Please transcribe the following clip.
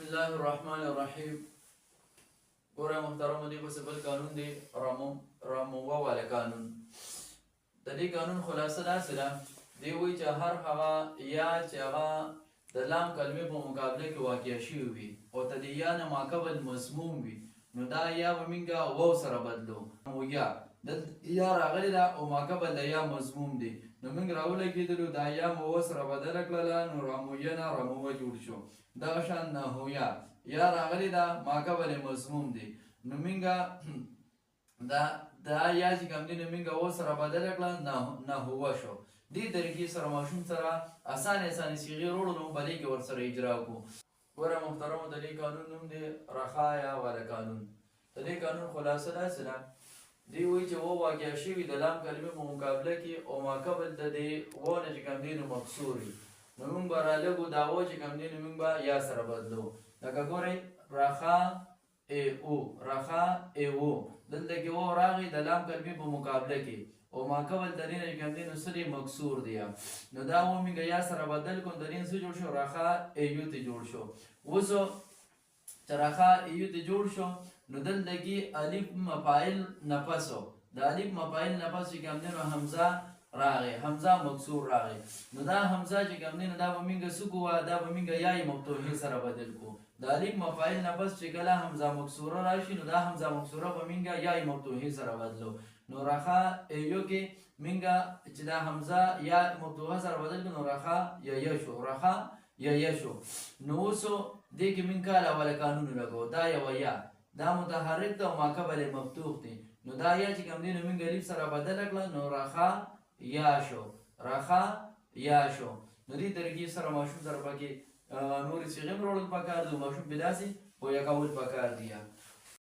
بسم الله الرحمن الرحیم. ګوره محترمو دی پسې بل قانون دی راموه والا قانون. د دې قانون خلاصه داسې ده، دی وایي چې هر هغه یا چې هغه د لام کلمې په مقابله کې واقع شوي وي او ته د یا نه ماقبل مضموم وي، نو دا یا به موږ واو سره بدلو. یا راغلی ده او ماقبل د یا مضموم دی، نو موږ راولګېدلو دا یا مو و سره بدله کړله، نو رامویه نه راموه جوړ شو. دغه شان نهویه یا راغلی ده ماقبل مضموم دی، نو موږ دا یا چې کوم دی نو موږ و سره بدله کړه نهوه شو. دې طریقې سره ماشوم سره اسانې صیغې وروړو، نو په دې کې ورسره اجرا کړو. ګوره محترمو د دې قانون نوم دی رخایا والا قانون. د دې قانون خلاصه داسې ده، دی وایي چې و واقع شوي د لام کلمې په مقابله کې او ماقبل د دې و نه چې کوم دی نو مکسور وي، نو موږ به رالږو دا و چې کوم دی نو موږ به یا سره بدلو. لکه ګورئ رخا ای او رخا ای او، دلته کې و راغی د لام کلمې په مقابله کې او ماقبل د دې نه چې کوم دی نو څه دی مکسور دی، نو دا و موږ یا سره بدل کړو، د دې څه جوړ شو رخا ایو ته جوړ شو. اوس چې رخا ایو ته جوړ شو نو دلته کې الف مفاعل نفسو، د الف مفاعل نفس چې کوم دی نو حمزه راغی، حمزه مکسور راغی، نو دا حمزه چې کوم دی نو دا به موږ څه کوو، دا به موږ یای مفتوحې سره بدل کړو. د الف مفاعل نفس چې کله حمزه مکسوره راشي نو دا حمزه مکسوره به موږ یای مفتوحې سره بدلو. نو رخا ایو کې موږ چې دا حمزه یا مفتوحه سره بدل کړو نو رخا یا شو، رخا یا شو. نو اوس دې کې موږ کال اوله قانون لګو، دا یو یا دا متحرک ده او ماقبل مفتوح دی، نو دا یا چې کوم دی نو موږ الف سره بدله کړه نو رخا یا شو، رخا یا شو. نو دې طریقې سره ماشوم سره پکې نورې صیغې هم راوړل پکار دي، ماشوم په داسې پوهه کول پکار دي.